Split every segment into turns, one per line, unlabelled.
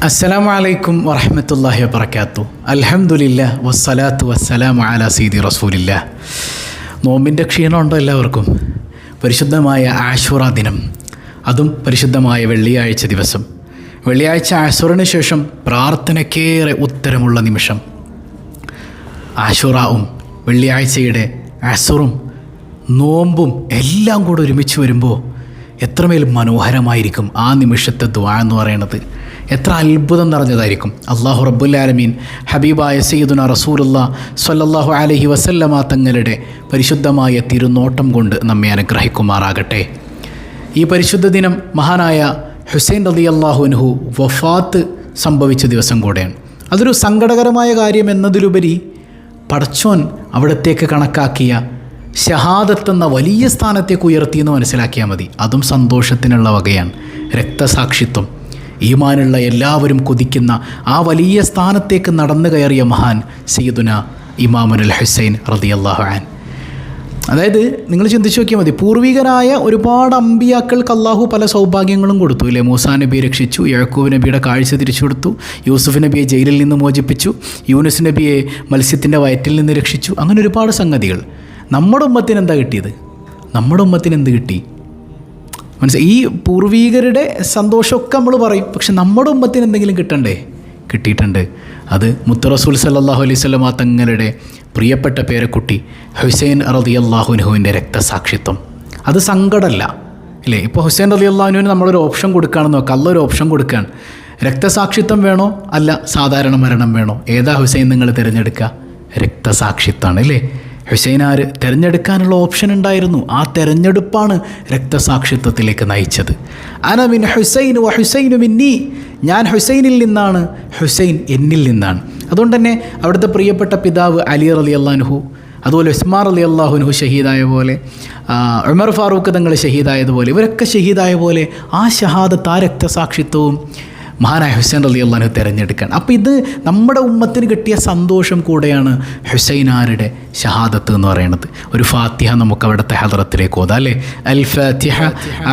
അസ്സലാമു അലൈക്കും വറഹ്മത്തുള്ളാഹി വബറകാതുഹു. അൽഹംദുലില്ലാഹ് വസ്സലാത്തു വസ്സലാമു അലാ സയ്യിദി റസൂലില്ലാഹ്. നോമ്പിൻ്റെ ക്ഷീണമുണ്ടോ എല്ലാവർക്കും? പരിശുദ്ധമായ ആശൂറ ദിനം, അതും പരിശുദ്ധമായ വെള്ളിയാഴ്ച ദിവസം. വെള്ളിയാഴ്ച ആശൂറിന് ശേഷം പ്രാർത്ഥനയ്ക്കേറെ ഉത്തരമുള്ള നിമിഷം. ആശൂറാവും വെള്ളിയാഴ്ചയുടെ അസുറും നോമ്പും എല്ലാം കൂടെ ഒരുമിച്ച് വരുമ്പോൾ എത്രമേൽ മനോഹരമായിരിക്കും ആ നിമിഷത്തെ ദുആ എന്ന് പറയുന്നത്. എത്ര അത്ഭുതം നിറഞ്ഞതായിരിക്കും. അല്ലാഹു റബ്ബുൽ ആലമീൻ ഹബീബായ സയ്യിദുനാ റസൂലുള്ളാഹി സ്വല്ലല്ലാഹു അലൈഹി വസല്ലമ തങ്ങളുടെ പരിശുദ്ധമായ തിരുനോട്ടം കൊണ്ട് നമ്മെ അനുഗ്രഹിക്കുമാറാകട്ടെ. ഈ പരിശുദ്ധ ദിനം മഹാനായ ഹുസൈൻ റളിയല്ലാഹു അൻഹു വഫാത്ത് സംഭവിച്ച ദിവസം കൂടെയാണ്. അതൊരു സങ്കടകരമായ കാര്യം എന്നതിലുപരി പടച്ചോൻ അവിടത്തേക്ക് കണക്കാക്കിയ ഷഹാദത്ത് എന്ന വലിയ സ്ഥാനത്തേക്ക് ഉയർത്തിയെന്ന് മനസ്സിലാക്കിയാൽ മതി. അതും സന്തോഷത്തിനുള്ള വകയാണ്. രക്തസാക്ഷിത്വം, ഈമാനുള്ള എല്ലാവരും കൊതിക്കുന്ന ആ വലിയ സ്ഥാനത്തേക്ക് നടന്നു കയറിയ മഹാൻ സയ്യിദുനാ ഇമാമുൽ ഹുസൈൻ റളിയല്ലാഹു അൻഹു. അതായത് നിങ്ങൾ ചിന്തിച്ച് നോക്കിയാൽ മതി, പൂർവികരായ ഒരുപാട് അമ്പിയാക്കൾക്ക് അള്ളാഹു പല സൗഭാഗ്യങ്ങളും കൊടുത്തു അല്ലേ. മൂസാ നബിയെ രക്ഷിച്ചു, യാക്കൂബ് നബിയുടെ കാഴ്ച തിരിച്ചു കൊടുത്തു, യൂസുഫ് നബിയെ ജയിലിൽ നിന്ന് മോചിപ്പിച്ചു, യൂനുസ് നബിയെ മത്സ്യത്തിൻ്റെ വയറ്റിൽ നിന്ന് രക്ഷിച്ചു. അങ്ങനെ ഒരുപാട് സംഗതികൾ. നമ്മുടെ ഉമ്മത്തിന് എന്താ കിട്ടിയത്? നമ്മുടെ ഉമ്മത്തിന് എന്ത് കിട്ടി? മനസ്സിലായി? ഈ പൂർവീകരുടെ സന്തോഷമൊക്കെ നമ്മൾ പറയും, പക്ഷെ നമ്മുടെ ഉമ്മത്തിന് എന്തെങ്കിലും കിട്ടണ്ടേ? കിട്ടിയിട്ടുണ്ട്. അത് മുത്ത് റസൂൽ സല്ലല്ലാഹു അലൈഹി വസല്ലമ തങ്ങളുടെ പ്രിയപ്പെട്ട പേരക്കുട്ടി ഹുസൈൻ റളിയല്ലാഹു അൻഹുവിൻ്റെ രക്തസാക്ഷിത്വം. അത് സങ്കടമല്ല ഇല്ലേ? ഇപ്പോൾ ഹുസൈൻ റളിയല്ലാഹു അൻഹുവിന് നമ്മളൊരു ഓപ്ഷൻ കൊടുക്കുകയാണെന്ന് നോക്കാം. അല്ല, ഒരു ഓപ്ഷൻ കൊടുക്കുകയാണ്. രക്തസാക്ഷിത്വം വേണോ അല്ല സാധാരണ മരണം വേണോ? ഏതാ ഹുസൈൻ നിങ്ങൾ തിരഞ്ഞെടുക്കുക? രക്തസാക്ഷിത്വമാണ് അല്ലേ. ഹുസൈനാർ തിരഞ്ഞെടുക്കാനുള്ള ഓപ്ഷൻ ഉണ്ടായിരുന്നു. ആ തിരഞ്ഞെടുപ്പാണ് രക്തസാക്ഷിത്വത്തിലേക്ക് നയിച്ചത്. അന മിൻ ഹുസൈൻ വ ഹുസൈനു മിന്നി, ഞാൻ ഹുസൈനിൽ നിന്നാണ്, ഹുസൈൻ എന്നിൽ നിന്നാണ്. അതുകൊണ്ട് തന്നെ അവിടുത്തെ പ്രിയപ്പെട്ട പിതാവ് അലി റളിയല്ലാഹു അൻഹു, അതുപോലെ ഉസ്മാൻ റളിയല്ലാഹു അൻഹു ഷഹീദായ പോലെ, ഉമർ ഫാറൂഖ് തങ്ങൾ ഷഹീദായതുപോലെ, ഇവരൊക്കെ ഷഹീദായ പോലെ ആ ഷഹാദത്ത്, ആ രക്തസാക്ഷിത്വവും മഹാനായ ഹുസൈൻ റളിയല്ലാഹു അൻഹു തിരഞ്ഞെടുക്കാൻ. അപ്പോൾ ഇത് നമ്മുടെ ഉമ്മത്തിന് കിട്ടിയ സന്തോഷം കൂടെയാണ് ഹുസൈനാരുടെ ഷഹാദത്ത് എന്ന് പറയുന്നത്. ഒരു ഫാത്തിഹ നമുക്ക് അവിടുത്തെ ഹദറത്തിലേക്ക് ഓതാം അല്ലേ. അൽ ഫാത്തിഹ.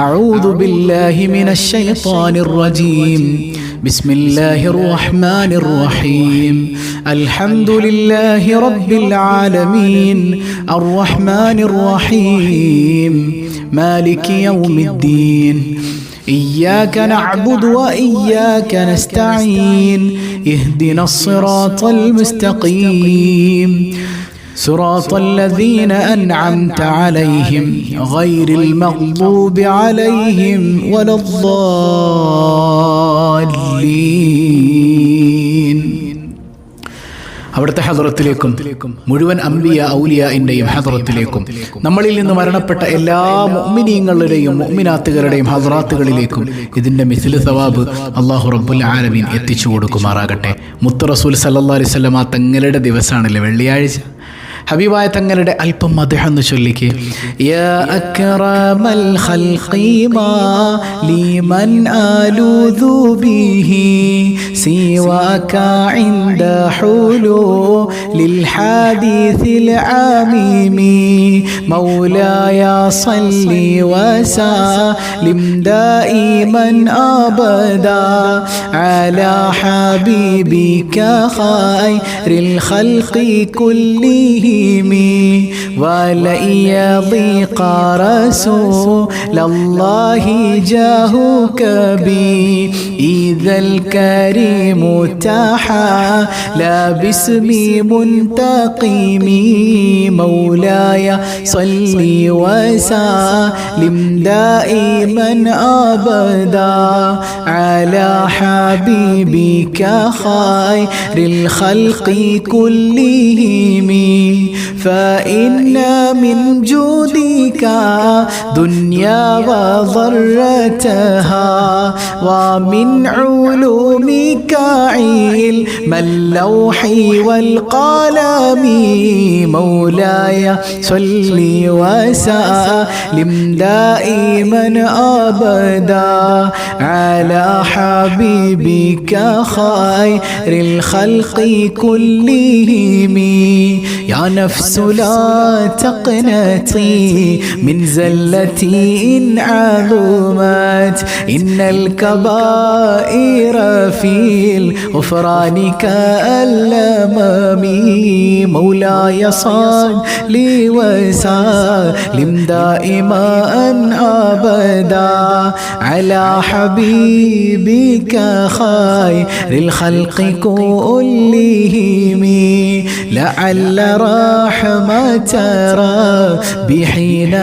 അഊദു ബില്ലാഹി മിനശ് ശൈത്വാനിർ റജീം. ബിസ്മില്ലാഹിർ റഹ്മാനിർ റഹീം. അൽഹംദുലില്ലാഹി റബ്ബിൽ ആലമീൻ അർറഹ്മാനിർ റഹീം മാലികി യൗമിദ്ദീൻ. إياك نعبد وإياك نستعين اهدنا الصراط المستقيم صراط الذين أنعمت عليهم غير المغضوب عليهم ولا الضالين. അവിടുത്തെ ഹദറത്തിലേക്കും മുഴുവൻ അംബിയ ഔലിയാഇൻ്റെയും ഹദറത്തിലേക്കും നമ്മളിൽ നിന്ന് മരണപ്പെട്ട എല്ലാ മുഅ്മിനീങ്ങളുടെയും മുഅ്മിനാത്തുകളുടെയും ഹദറാത്തുകളിലേക്കും ഇതിൻ്റെ മിസ്ലു സവാബ് അല്ലാഹു റബ്ബുൽ ആലമീൻ എത്തിച്ചു കൊടുക്കുമാറാകട്ടെ. മുത്ത് റസൂൽ സല്ലല്ലാഹു അലൈഹി വസല്ലമ തങ്ങളുടെ ദിവസമാണല്ലേ വെള്ളിയാഴ്ച. ഹബീബായ തങ്ങളുടെ അല്പം മദ്ഹ് എന്ന് ചൊല്ലിക്ക്. യാ അക്റമൽ ഖൽഖി മാ ലിമൻ ആലുദു ബിഹി സിവാക ഇൻദ ഹുലൂലിൽ ഹാദിസിൽ ആമീമി മൗലായ സല്ലി വസല്ലിം ദായിമൻ അബദാ അലാ ഹബീബിക ഖൈറിൽ ഖൽഖി കുല്ലിഹി ولن يضيق رسول الله جاهك بي إذا الكريم تحالى باسمي منتقمي مولاي صل وسلم دائما أبدا على حبيبك خير الخلق كلهم فإن من جودك دنيا وضرتها ومن علومك علم اللوح والقلم مولاي صل وسلم دائما أبدا على حبيبك خير الخلق كلهم. يا يا نفس لا تقنطي من زلة عظمت إن الكبائر في الغفران كالأمم مولاي صل وسلم دائما أبدا على حبيبك خير الخلق كلهم لعل رحمة ربي حين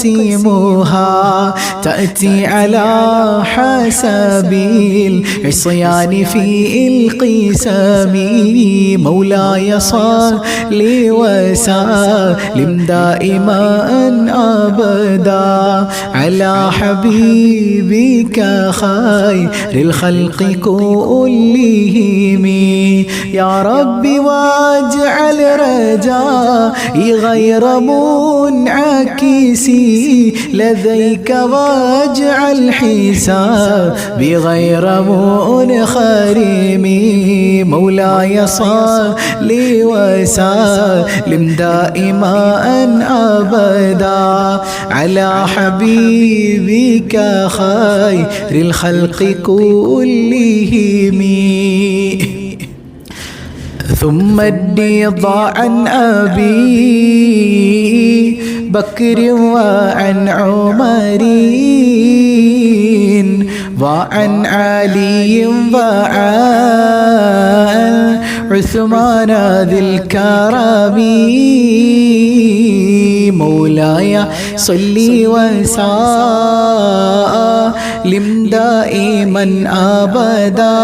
يقسمها تأتي على حسب العصيان في القسم مولاي صل وسلم دائما أبدا على حبيبك خير الخلق كلهم يا ربي واجعل رجائي غير منعكس لديك واجعل حسابي غير منخرم مولاي صل وسلم دائما أبدا على حبيبك خير الخلق كلهم ثم الرضا عن أبي بكر وعن عمر وعن علي وعن عثمان ذي الكرم مولاي صل وسلم دائما أبدا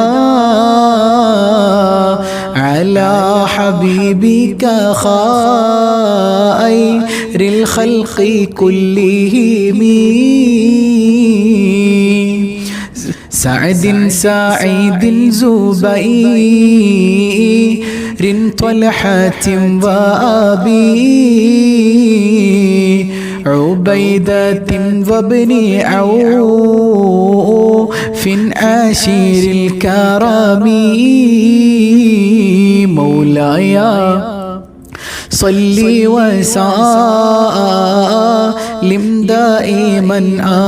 على حبيبك خير الخلق كلهم سعد سعيد زبير طلحة وأبي عبيدة وابن عوف عشير الكرم مولاي صل وسلم دائما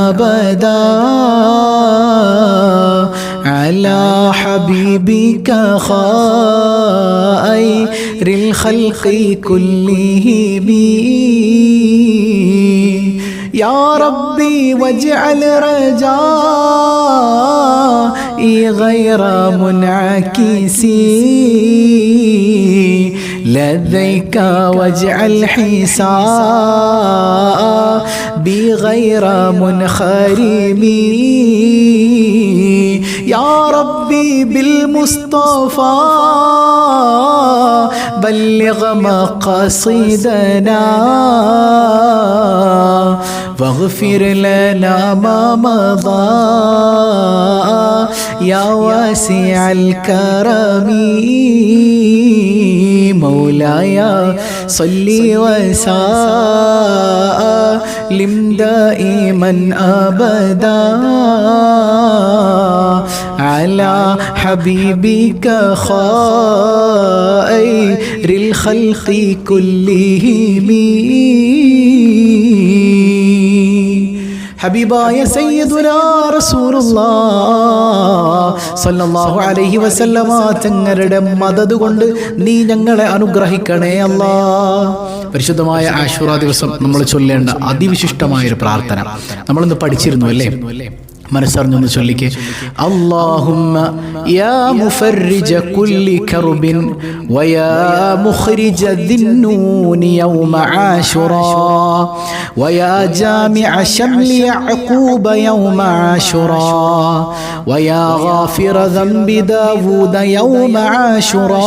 أبدا على حبيبك خير الخلق كلهم يا ربي واجعل رجائي غير منعكس لديك واجعل حسابي غير منخرم يا ربي بالمصطفى بلغ مقاصدنا واغفر لنا ما مضى يا واسع الكرم مولاي صل وسلم دائما أبدا على حبيبك خير الخلق كلهم ഹബീബായ സയ്യിദുനാ റസൂലുള്ളാഹ് സ്വല്ലല്ലാഹു അലൈഹി വസല്ലമ തങ്ങളുടെ മദദ് കൊണ്ട് നീ ഞങ്ങളെ അനുഗ്രഹിക്കണേ അല്ലാഹ്. പരിശുദ്ധമായ ആശൂറാ ദിവസം നമ്മൾ ചൊല്ലേണ്ട അതിവിശിഷ്ടമായ ഒരു പ്രാർത്ഥന നമ്മളിന്ന് പഠിച്ചിരുന്നു അല്ലേ? മനസ്സറിഞ്ഞൊന്ന് ചൊല്ലിക്കേ. അല്ലാഹുമ്മ യാ മുഫർരിജ കുല്ലി കർബിൻ വയാ മുഖ്രിജ ദിന്നൂനി യൗമ ആശുറാ വയാ ജാമിഅ ശംലി യഅഖൂബ യൗമ ആശുറാ വയാ ഗാഫിറ ദംബി ദാവൂദ യൗമ ആശുറാ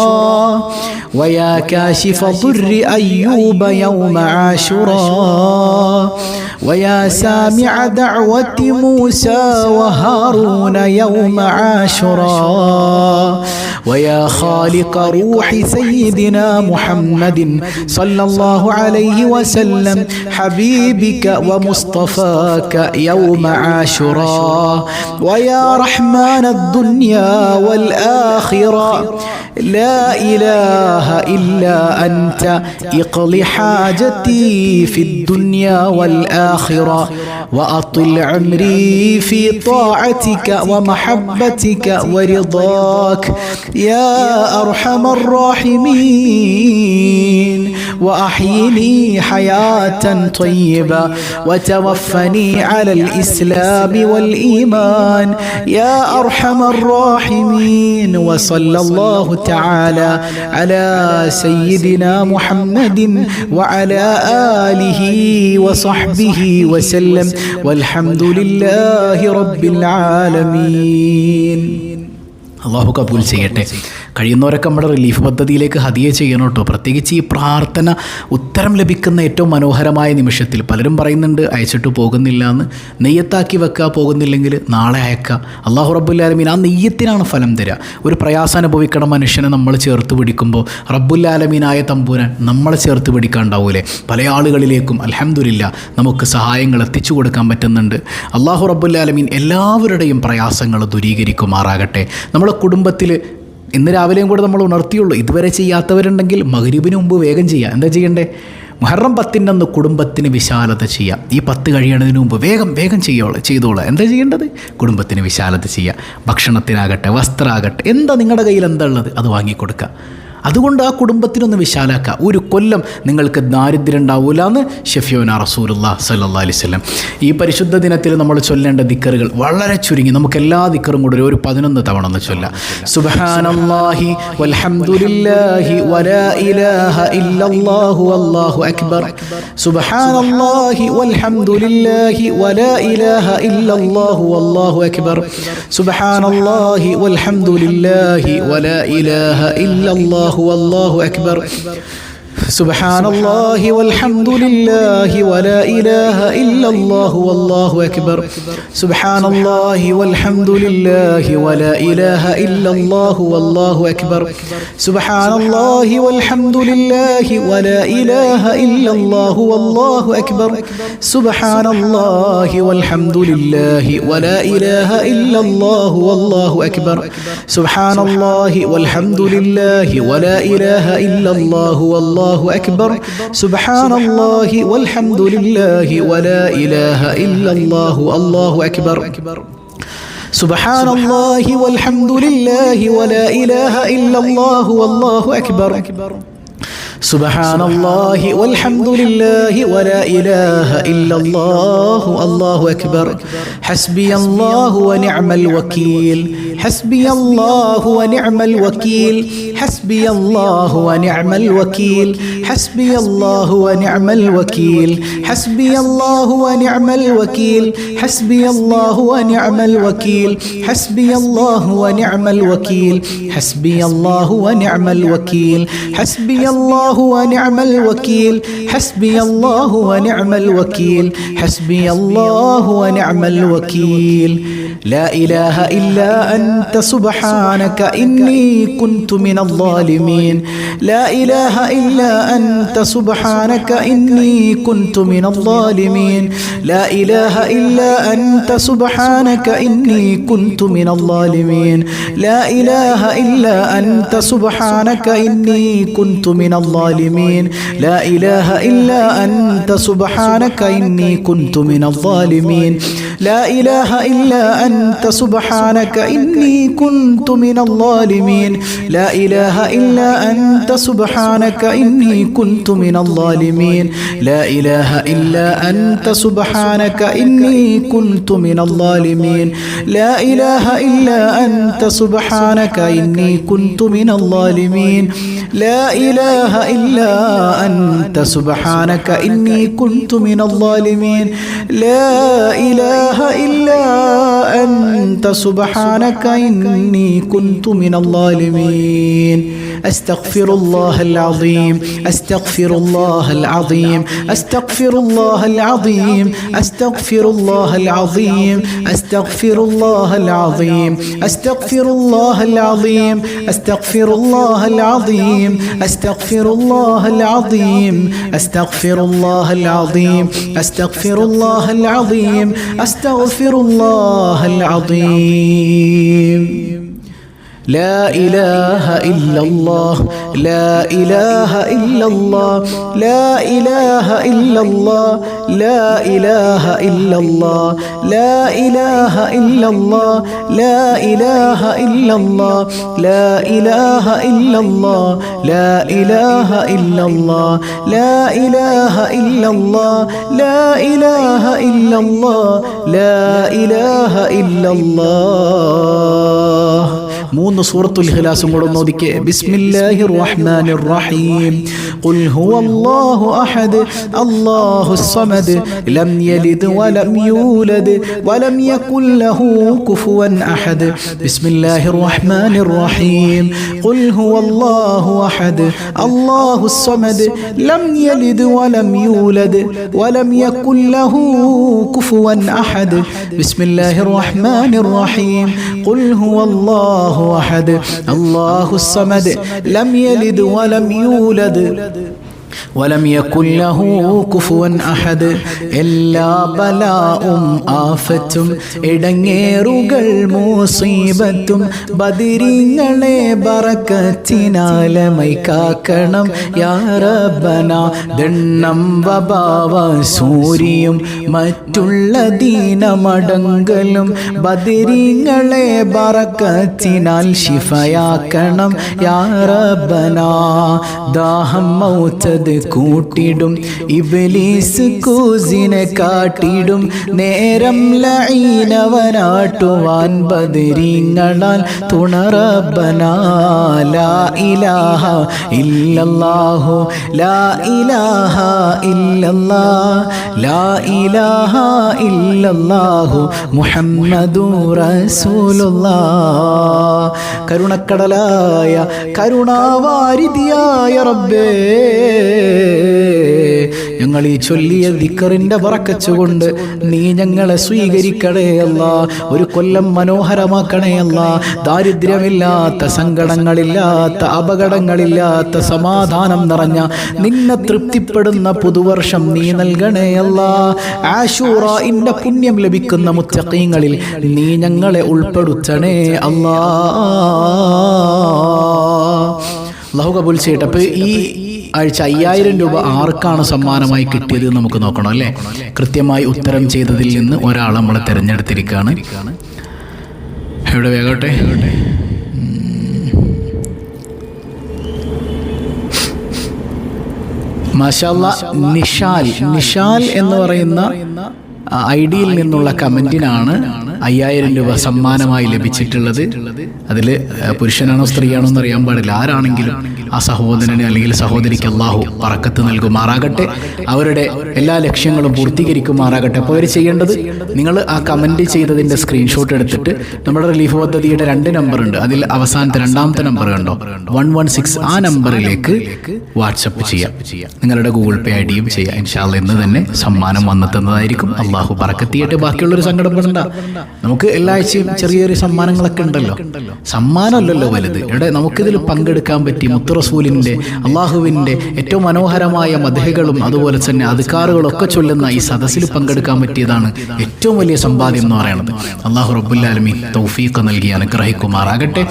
വയാ കാശിഫ ദുർരി അയ്യൂബ യൗമ ആശുറാ ويا سامع دعوة موسى وهارون يوم عاشوراء ويا خالق روح سيدنا محمد صلى الله عليه وسلم حبيبك ومصطفاك يوم عاشوراء ويا رحمن الدنيا والآخرة لا إله إلا أنت اقض حاجتي في الدنيا والآخرة وأطل عمري في طاعتك ومحبتك ورضاك يا أرحم الراحمين وأحيني حياة طيبة وتوفني على الإسلام والإيمان يا أرحم الراحمين. وصلى الله تعالى على سيدنا محمد وعلى آله وصحبه وسلم والحمد لله رب العالمين. അള്ളാഹു കബൂൽ ചെയ്യട്ടെ. കഴിയുന്നവരൊക്കെ നമ്മുടെ റിലീഫ് പദ്ധതിയിലേക്ക് ഹദിയ ചെയ്യണം കേട്ടോ. പ്രത്യേകിച്ച് ഈ പ്രാർത്ഥന ഉത്തരം ലഭിക്കുന്ന ഏറ്റവും മനോഹരമായ നിമിഷത്തിൽ പലരും പറയുന്നുണ്ട് അയച്ചിട്ട് പോകുന്നില്ല എന്ന്. നെയ്യത്താക്കി വെക്കുക, പോകുന്നില്ലെങ്കിൽ നാളെ അയക്കുക. അള്ളാഹു റബ്ബുൽ ആലമീൻ ആ നെയ്യത്തിനാണ് ഫലം തരിക. ഒരു പ്രയാസം അനുഭവിക്കണ മനുഷ്യനെ നമ്മൾ ചേർത്ത് പിടിക്കുമ്പോൾ റബ്ബുൽ ആലമീനായ തമ്പുരാൻ നമ്മളെ ചേർത്ത് പിടിക്കാണ്ടാവൂലേ. പല ആളുകളിലേക്കും അൽഹംദുലില്ലാ നമുക്ക് സഹായങ്ങൾ എത്തിച്ചു കൊടുക്കാൻ പറ്റുന്നുണ്ട്. അള്ളാഹു റബ്ബുൽ ആലമീൻ എല്ലാവരുടെയും പ്രയാസങ്ങൾ ദൂരീകരിക്കുമാറാകട്ടെ. നമ്മുടെ കുടുംബത്തിൽ ഇന്ന് രാവിലെയും കൂടെ നമ്മൾ ഉണർത്തിയുള്ളൂ. ഇതുവരെ ചെയ്യാത്തവരുണ്ടെങ്കിൽ മഗ്‌രിബിന് മുമ്പ് വേഗം ചെയ്യുക. എന്താ ചെയ്യണ്ടേ? മുഹറം 10 അന്ന് കുടുംബത്തിന് വിശാലത ചെയ്യാം. ഈ 10 കഴിയണതിന് മുമ്പ് വേഗം ചെയ്തോളൂ. എന്താ ചെയ്യേണ്ടത്? കുടുംബത്തിന് വിശാലത ചെയ്യുക. ഭക്ഷണത്തിനാകട്ടെ, വസ്ത്രമാകട്ടെ, എന്താ നിങ്ങളുടെ കയ്യിൽ എന്താ ഉള്ളത് അത് വാങ്ങിക്കൊടുക്കുക. അതുകൊണ്ട് ആ കുടുംബത്തിനൊന്ന് വിശാലാക്കുക. ഒരു കൊല്ലം നിങ്ങൾക്ക് ദാരിദ്ര്യം ഉണ്ടാവില്ല എന്ന് ഷഫീഉനാ റസൂലുള്ളാഹി സ്വല്ലല്ലാഹു അലൈഹി വസല്ലം. ഈ പരിശുദ്ധ ദിനത്തിൽ നമ്മൾ ചൊല്ലേണ്ട ദിക്റുകൾ വളരെ ചുരുങ്ങി, നമുക്ക് എല്ലാ ദിക്റും കൂടെ ഒരു 11 തവണ ഒന്ന് ചൊല്ലാം. സുബ്ഹാനല്ലാഹി വൽഹംദുലില്ലാഹി വലാ ഇലാഹ ഇല്ലല്ലാഹു വല്ലാഹു അക്ബർ. സുബ്ഹാനല്ലാഹി വൽഹംദുലില്ലാഹി വലാ ഇലാഹ ഇല്ലല്ലാഹു വല്ലാഹു അക്ബർ. സുബ്ഹാനല്ലാഹി വൽഹംദുലില്ലാഹി വലാ ഇലാഹ ഇല്ലല്ലാഹു والله أكبر. سبحان الله والحمد لله ولا إله إلا الله والله أكبر. سبحان الله والحمد لله ولا إله إلا الله والله أكبر. سبحان الله والحمد لله ولا إله إلا الله والله أكبر. سبحان الله والحمد لله ولا إله إلا الله والله أكبر. سبحان الله والحمد لله ولا إله إلا الله والله أكبر. سبحان الله والحمد لله ولا إله إلا الله الله أكبر. سبحان الله والحمد لله ولا إله إلا الله والله أكبر. سبحان الله والحمد لله ولا إله إلا الله الله أكبر. حسبي الله ونعم الوكيل. حسبي الله ونعم الوكيل. حسبي الله ونعم الوكيل. حسبي الله ونعم الوكيل. حسبي الله ونعم الوكيل. حسبي الله ونعم الوكيل. حسبي الله ونعم الوكيل. حسبي الله ونعم الوكيل. حسبي الله ونعم الوكيل. حسبي الله ونعم الوكيل. حسبي الله ونعم الوكيل. لا إله إلا أنت سبحانك إني كنت من الظالمين. لا إله إلا أنت سبحانك إني كنت من الظالمين. لا إله إلا أنت سبحانك إني كنت من الظالمين. لا إله إلا أنت سبحانك إني كنت من الظالمين. لا إله إلا أنت سبحانك إني كنت من الظالمين. لا إله إلا أنت سبحانك إني كنت من الظالمين. لا إله إلا أنت سبحانك إني كنت من الظالمين. لا إله إلا أنت سبحانك إني كنت من الظالمين. لا إله إلا أنت سبحانك إني كنت من الظالمين. لا إله إلا أنت سبحانك إني كنت من الظالمين. لا إله إلا أنت سبحانك إني كنت من الظالمين. أستغفر الله العظيم. أستغفر الله العظيم. أستغفر الله العظيم. أستغفر الله العظيم. أستغفر الله العظيم. أستغفر الله العظيم. أستغفر الله العظيم. أستغفر الله العظيم. أستغفر الله العظيم. أستغفر الله العظيم. أستغفر الله العظيم. لا إله إلا الله لا إله إلا الله لا إله إلا الله لا إله إلا الله لا إله إلا الله لا إله إلا الله لا إله إلا الله لا إله إلا الله لا إله إلا الله لا إله إلا الله لا إله إلا الله. മൂന്ന് സൂറത്തുൽ ഇഖ്ലാസും കൂടെ ഓദിക്കേ. ബിസ്മില്ലാഹിർ റഹ്മാനിർ റഹീം. ഖുൽ ഹുവല്ലാഹു അഹദ് അല്ലാഹുസ് സമദ് ലം യലിദ് വലം യൂലദ് വലം യകുൽ ലഹു കുഫുവൻ അഹദ്. ബിസ്മില്ലാഹിർ റഹ്മാനിർ റഹീം. ഖുൽ ഹുവല്ലാഹു അഹദ് അല്ലാഹുസ് സമദ് ലം യലിദ് വലം യൂലദ് വലം യകുൽ ലഹു കുഫുവൻ അഹദ്. ബിസ്മില്ലാഹിർ റഹ്മാനിർ റഹീം. ഖുൽ ഹുവല്ലാഹു أحد الله الصمد لم يلد ولم يولد ولم يكن له كفوا أحد. എല്ലാ ബലാഉം ആഫത്തും ഇടങ്ങേറുകൾ മുസീബത്തും ബദരീങ്ങളെ ബറക്കത്തിനാലമൈ കാക്കണം യാ റബ്ബന. ദണ്ണം വബാവ സൂരിയും മറ്റുള്ള ദീനമടങ്കലും ബദരീങ്ങളെ ബറക്കത്തിനാൽ ശിഫയാക്കണം യാ റബ്ബന. ദാഹം മൗതദ് കൂട്ടിടും ഇബ്ലീസ് കൂസിനെ കാട്ടിടും നേരം ലഈനവനാട്ടുവാൻ ബദരീങ്ങളാൽ തുണ റബ്ബന. ലാ ഇലാഹ ഇല്ലല്ലാഹു ലാ ഇലാഹ ഇല്ലല്ലാഹ് ലാ ഇലാഹ ഇല്ലല്ലാഹു മുഹമ്മദുർ റസൂലുള്ളാഹ്. കരുണക്കടലായ കരുണാവാരിധിയായ റബ്ബേ, ഞങ്ങൾ ഈ ചൊല്ലിയ ദിക്റിന്റെ ബറക്കത്ത് കൊണ്ട് നീ ഞങ്ങളെ സ്വീകരിക്കണേ അല്ലാ. ഒരു കൊല്ലം മനോഹരമാക്കണേ അല്ലാ. ദാരിദ്ര്യമില്ലാത്ത, സങ്കടങ്ങളില്ലാത്ത, അപകടങ്ങളില്ലാത്ത, സമാധാനം നിറഞ്ഞ, നിന്നെ തൃപ്തിപ്പെടുന്ന പുതുവർഷം നീ നൽകണേ അല്ലാ. ആശൂറയിന്റെ പുണ്യം ലഭിക്കുന്ന മുത്തഖീങ്ങളിൽ നീ ഞങ്ങളെ ഉൾപ്പെടുത്തണേ അല്ലാ. അല്ലാഹു കബൂൽ ചെയ്യട്ടെ. അപ്പോൾ ഈ ആഴ്ച 5000 രൂപ ആർക്കാണ് സമ്മാനമായി കിട്ടിയത് നമുക്ക് നോക്കണം അല്ലേ. കൃത്യമായി ഉത്തരം ചെയ്തതിൽ നിന്ന് ഒരാളെ നമ്മൾ തിരഞ്ഞെടുത്തിരിക്കുകയാണ്. എവിടെ വേഗട്ടെ. മാഷാ അല്ലാഹ്. നിഷാൽ എന്ന് പറയുന്ന ഐഡിയിൽ നിന്നുള്ള കമന്റിനാണ് 5000 രൂപ സമ്മാനമായി ലഭിച്ചിട്ടുള്ളത്. അതിൽ പുരുഷനാണോ സ്ത്രീയാണോ എന്ന് അറിയാൻ പാടില്ല. ആരാണെങ്കിലും ആ സഹോദരന് അല്ലെങ്കിൽ സഹോദരിക്ക് അല്ലാഹു ബറക്കത്ത് നൽകുമാറാകട്ടെ. അവരുടെ എല്ലാ ലക്ഷ്യങ്ങളും പൂർത്തീകരിക്കുമാറാകട്ടെ. അപ്പോൾ അവർ ചെയ്യേണ്ടത്, നിങ്ങൾ ആ കമൻറ്റ് ചെയ്തതിൻ്റെ സ്ക്രീൻഷോട്ട് എടുത്തിട്ട് നമ്മുടെ റിലീഫ് പദ്ധതിയുടെ 2 നമ്പർ ഉണ്ട്. അതിൽ അവസാനത്തെ 2ാമത്തെ നമ്പർ കണ്ടോ, 116, ആ നമ്പറിലേക്ക് വാട്സപ്പ് ചെയ്യാം. നിങ്ങളുടെ ഗൂഗിൾ പേ ഐഡിയും ചെയ്യാം. ഇൻഷാ അല്ലാഹ് ഇന്ന് തന്നെ സമ്മാനം വന്നെത്തുന്നതായിരിക്കും. അല്ലാഹു ബറക്കത്ത് ചെയ്യട്ടെ. ബാക്കിയുള്ളൊരു സങ്കടം പെടണ്ട. നമുക്ക് എല്ലാ ആഴ്ചയും ചെറിയൊരു സമ്മാനങ്ങളൊക്കെ ഉണ്ടല്ലോ. സമ്മാനമല്ലല്ലോ വലുത്. ഇവിടെ നമുക്കിതിൽ പങ്കെടുക്കാൻ പറ്റി മുത്ത് റസൂലിൻ്റെ, അള്ളാഹുവിൻ്റെ ഏറ്റവും മനോഹരമായ മദ്ഹുകളും അതുപോലെ തന്നെ അദ്കാറുകളും ഒക്കെ ചൊല്ലുന്ന ഈ സദസ്സിൽ പങ്കെടുക്കാൻ പറ്റിയതാണ് ഏറ്റവും വലിയ സമ്പാദ്യം എന്ന് പറയുന്നത്. അള്ളാഹു റബ്ബുൽ ആലമീൻ തൗഫീഖ് നൽകി അനുഗ്രഹിക്കുമാറാകട്ടെ.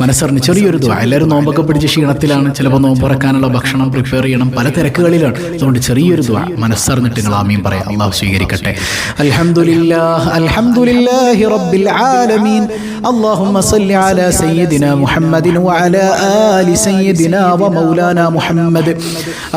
മനസ്സറിഞ്ഞ് ചെറിയൊരു ദുആ. എല്ലാവരും നോമ്പൊക്കെ പിടിച്ച് ക്ഷീണത്തിലാണ്, ചിലപ്പോൾ നോമ്പ് തുറക്കാനുള്ള ഭക്ഷണം പ്രിപ്പയർ ചെയ്യണം, പല തിരക്കുകളിലാണ്. അതുകൊണ്ട് ചെറിയൊരു ദുആ മനസ്സറിഞ്ഞിട്ട് നിങ്ങൾ ആമീൻ പറയാം. അള്ളാഹു സ്വീകരിക്കട്ടെ. അൽഹംദുലില്ലാഹ് അൽഹംദുലില്ലാഹി റബ്ബിൽ ആലമീൻ. اللهم صل على سيدنا محمد وعلى آل سيدنا ومولانا محمد.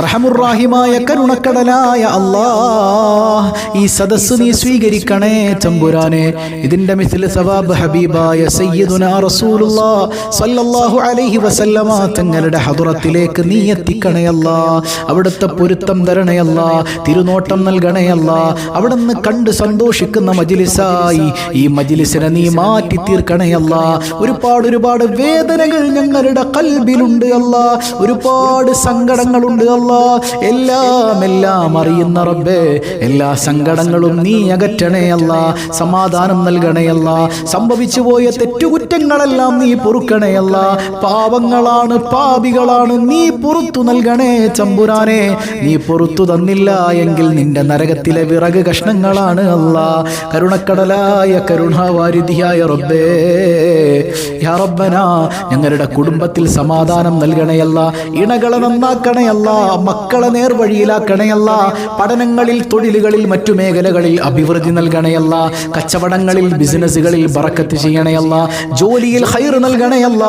അർഹമുർറഹീമായ കരുണക്കടലായ അല്ലാഹ്, ഈ സദസ്സ് നീ സ്വീകരിക്കണേ തമ്പുരാനെ. ഇതിന്റെ മിസ്ല് സവാബ് ഹബീബായ സയ്യിദുനാ റസൂലുള്ളാഹ് സ്വല്ലല്ലാഹു അലൈഹി വസല്ലമ തങ്ങളുടെ ഹദ്റത്തിലേക്ക് നീ എത്തിക്കണേ അല്ലാഹ്. അവിടുത്തെ പൊരുത്തം തരണേ അല്ലാഹ്, തിരുനോട്ടം നൽകണേ അല്ലാഹ്. അവിടുന്ന് കണ്ട് സന്തോഷിക്കുന്ന മജ്ലിസായി ഈ മജ്ലിസിനെ നീ മാറ്റി തീർക്കണേ അല്ലാഹ്. ഒരുപാട് വേദനകൾ ഞങ്ങളുടെ ഖൽബിലുണ്ട് അല്ലാഹ്, ഒരുപാട് സങ്കടങ്ങളുണ്ട് അല്ലാഹ്. എല്ലാം അറിയുന്ന റബ്ബേ, എല്ലാ സങ്കടങ്ങളും നീ അകറ്റണേ അല്ലാഹ്. സമാധാനം നൽകണേ അല്ലാഹ്. സംഭവിച്ചു പോയ തെറ്റുകുറ്റങ്ങളെല്ലാം നീ പൊറുക്കണേ അല്ലാഹ്. പാവങ്ങളാണ്, പാപികളാണ്, നീ പുറത്തു നൽകണേ തമ്പുരാനെ. നീ പുറത്തു തന്നില്ല എങ്കിൽ നിന്റെ നരകത്തിലെ വിറക് കഷ്ണങ്ങളാണ് അല്ലാഹ്. കരുണക്കടലായ കരുണാവാരിധിയായ റബ്ബേ, യാ റബ്ബന ഞങ്ങളുടെ കുടുംബത്തിൽ സമാധാനം നൽകണയല്ല, ഇണകളെ നന്നാക്കണയല്ല, മക്കളെ നേർവഴിയിലാക്കണയല്ല, പഠനങ്ങളിൽ തൊഴിലുകളിൽ മറ്റു മേഖലകളിൽ അഭിവൃദ്ധി നൽകണയല്ല, കച്ചവടങ്ങളിൽ ബിസിനസ്സുകളിൽ ബറക്കത്ത് ചെയ്യണയല്ല, ജോലിയിൽ ഖൈർ നൽകണയല്ല,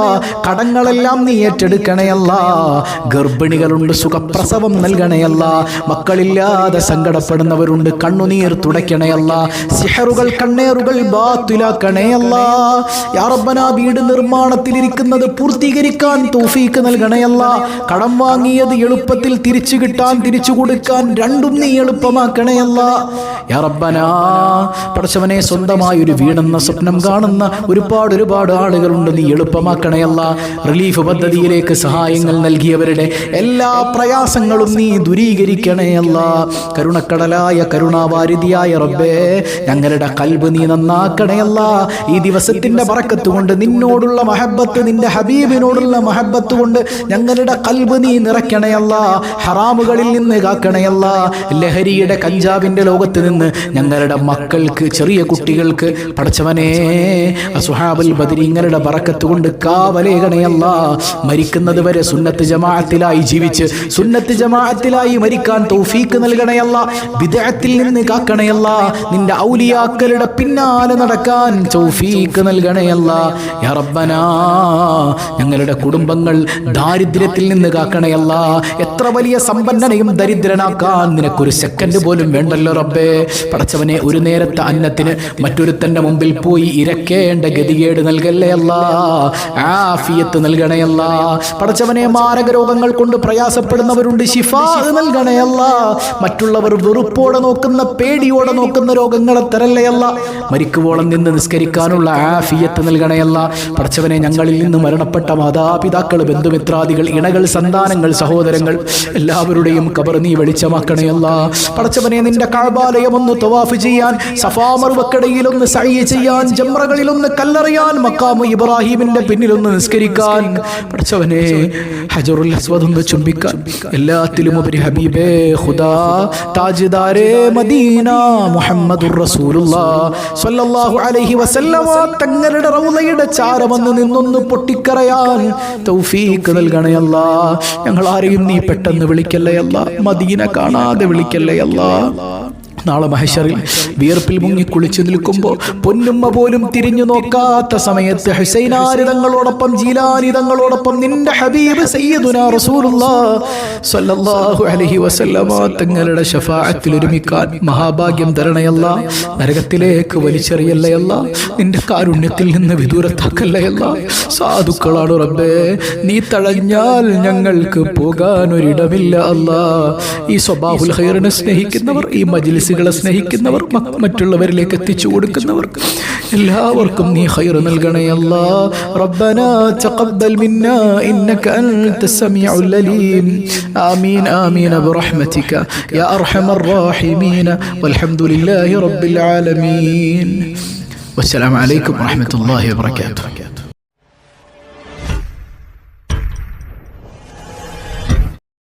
കടങ്ങളെല്ലാം നീ ഏറ്റെടുക്കണയല്ല, ഗർഭിണികളുണ്ട് സുഖപ്രസവം നൽകണയല്ല, മക്കളില്ലാതെ സങ്കടപ്പെടുന്നവരുണ്ട് കണ്ണുനീർ തുടയ്ക്കണയല്ല, സിഹറുകൾ കണ്ണേറുകൾ ബാത്തിലാക്കണയല്ല. യാ റബ്ബന വീട് നിർമ്മാണത്തിലിരിക്കുന്നത് പൂർത്തീകരിക്കാൻ തൗഫീക്ക് നൽകണയല്ല, കടം വാങ്ങിയത് എളുപ്പത്തിൽ തിരിച്ചു കിട്ടാൻ തിരിച്ചു കൊടുക്കാൻ രണ്ടും നീ എളുപ്പമാക്കണയല്ല. യാ റബ്ബന പടച്ചവനെ സ്വന്തമായ ഒരു വീടെന്ന സ്വപ്നം കാണുന്ന ഒരുപാട് ആളുകളുണ്ട്, നീ എളുപ്പമാക്കണയല്ല. റിലീഫ് പദ്ധതിയിലേക്ക് സഹായങ്ങൾ നൽകിയവരുടെ എല്ലാ പ്രയാസങ്ങളും നീ ദൂരീകരിക്കണയല്ല. കരുണക്കടലായ കരുണാവാരിധിയായ റബ്ബേ ഞങ്ങളുടെ ഖൽബ് നീ നന്നാക്കണയല്ല. ഈ ദിവസത്തിന്റെ ബറക്കത്ത് കൊണ്ട് നിന്നോടുള്ള മഹബത്ത്, നിന്റെ ഹബീബിനോടുള്ള മഹബത്ത് കൊണ്ട് ഞങ്ങളുടെ ഖൽബ് നീ നിറയ്ക്കണയല്ല. ഹറാമുകളിൽ നിന്ന് കാക്കണയല്ല. ലഹരിയുടെ കഞ്ചാവിന്റെ ലോകത്ത് നിന്ന് ഞങ്ങളുടെ മക്കൾക്ക്, ചെറിയ കുട്ടികൾക്ക് പടച്ചവനെ അസ്ഹാബുൽ ബദരീങ്ങളുടെ ബറക്കത്ത് കൊണ്ട് കാവലേകണയല്ല. മരിക്കുന്നത് വരെ സുന്നത്ത് ജമാഅത്തിലായി ജീവിച്ച് സുന്നത്ത് ജമാഅത്തിലായി മരിക്കാൻ തൗഫീക്ക് നൽകണയല്ല. ബിദ്അത്തിൽ നിന്ന് കാക്കണയല്ല. നിന്റെ ഔലിയാക്കളുടെ പിന്നാലെ നടക്കാൻ തൗഫീക്ക് നൽകണയല്ല. യാ റബ്ബന ഞങ്ങളുടെ കുടുംബങ്ങൾ ദാരിദ്ര്യത്തിൽ നിന്ന് കാക്കണയല്ല. എത്ര വലിയ സമ്പന്നനെയും ദരിദ്രനാക്കാൻ നിനക്കൊരു സെക്കൻഡ് പോലും വേണ്ടല്ലോ റബ്ബേ. പടച്ചവനെ ഒരു നേരത്തെ അന്നത്തിന് മറ്റൊരുത്തന്റെ മുമ്പിൽ പോയി ഇരക്കേണ്ട ഗതികേട് നൽകല്ലേ അല്ല. ആഫിയത്ത് നൽകണയല്ല. പടച്ചവനെ മാരക രോഗങ്ങൾ കൊണ്ട് പ്രയാസപ്പെടുന്നവരുണ്ട്, ശിഫാ നൽകണയല്ല. മറ്റുള്ളവർ വെറുപ്പോടെ നോക്കുന്ന, പേടിയോടെ നോക്കുന്ന രോഗങ്ങളെ തരല്ലയല്ല. മരിക്കുവോളം നിന്ന് നിസ്കരിക്കാനുള്ള ആഫിയത്ത് നൽകണയല്ല. പടച്ചവനെ ഞങ്ങളിൽ നിന്ന് മരണപ്പെട്ട മാതാപിതാക്കൾ, ബന്ധുമിത്രാദികൾ, ഇണകൾ, സന്താനങ്ങൾ, സഹോദരങ്ങൾ എല്ലാവരുടെയും ഖബർ നീ വെളിച്ചമാക്കണയല്ല. പടച്ചവനെ നിന്റെ കഅബാലയം ഒന്ന് തവാഫ് ചെയ്യാൻ, സഫാ മർവക്കടയിൽ ഒന്ന് സഅയ് ചെയ്യാൻ, ജംറകളിൽ ഒന്ന് കല്ലെറിയാൻ, മഖാം ഇബ്രാഹിമിന്റെ പിന്നിൽ ഒന്ന് നിസ്കരിക്കാൻ, പടച്ചവനെ ഹജറുൽ അസ്വദ് ഒന്ന് ചുംബിക്കാൻ, എല്ലാത്തിലും ഉപരി ഹബീബേ ഖുദാ താജ്ദാരേ മദീന മുഹമ്മദുർ റസൂലുള്ളാഹ് സ്വല്ലല്ലാഹു അലൈഹി വസല്ലമ തങ്ങളുടെ റൗളയുടെ ചാരമന്ന് നിന്നൊന്ന് പൊട്ടിക്കരയാൻ തൗഫീഖ് നൽകണേ അല്ലാഹ്. ഞങ്ങൾ ആരെയും നീ പെട്ടെന്ന് വിളിക്കല്ലേ അല്ലാഹ്, മദീന കാണാതെ വിളിക്കല്ലേ അല്ലാഹ്. നാളെ മഹ്ശറിൽ വിയർപ്പിൽ മുങ്ങി കുളിച്ചു നിൽക്കുമ്പോൾ പൊന്നുമ്മ പോലും തിരിഞ്ഞു നോക്കാത്ത സമയത്ത് ഹുസൈനാരിതങ്ങളോടൊപ്പം ജീലാനിതങ്ങളോടൊപ്പം നിന്റെ ഹബീബ് സയ്യിദുനാ റസൂലുള്ളാഹി സ്വല്ലല്ലാഹു അലൈഹി വസല്ലമ തങ്ങളുടെ ശഫാഅത്തിൽ ഒരുമിക്കാൻ മഹാഭാഗ്യം തരണയല്ല. നരകത്തിലേക്ക് വലിച്ചെറിയല്ലയല്ല. നിന്റെ കാരുണ്യത്തിൽ നിന്ന് വിദൂരത്താക്കല്ലയല്ല. സാധുക്കളാണ് റബ്ബേ, നീ തഴഞ്ഞാൽ ഞങ്ങൾക്ക് പോകാൻ ഒരിടമില്ല അല്ലാ. ഈ സ്വബാഹുൽ ഖൈറിനെ സ്നേഹിക്കുന്നവർ, ഈ മജ്ലിസ് സ്നേഹിക്കുന്നവർ, മറ്റുള്ളവരിലേക്ക് എത്തിച്ചു കൊടുക്കുന്നവർ എല്ലാവർക്കും നീ ഖൈർ നൽകണേ അല്ലാ. റബ്ബനാ തഖബ്ബൽ മിന്നാ ഇന്നക അൻതസ് സമീഉൽ അലീം. ആമീൻ ആമീൻ ബിറഹ്മതിക യാ അർഹമർ റഹീമീൻ. വൽഹംദുലില്ലാഹി റബ്ബിൽ ആലമീൻ. വസ്സലാമു അലൈക്കും വറഹ്മത്തുള്ളാഹി വബറകാതുഹു.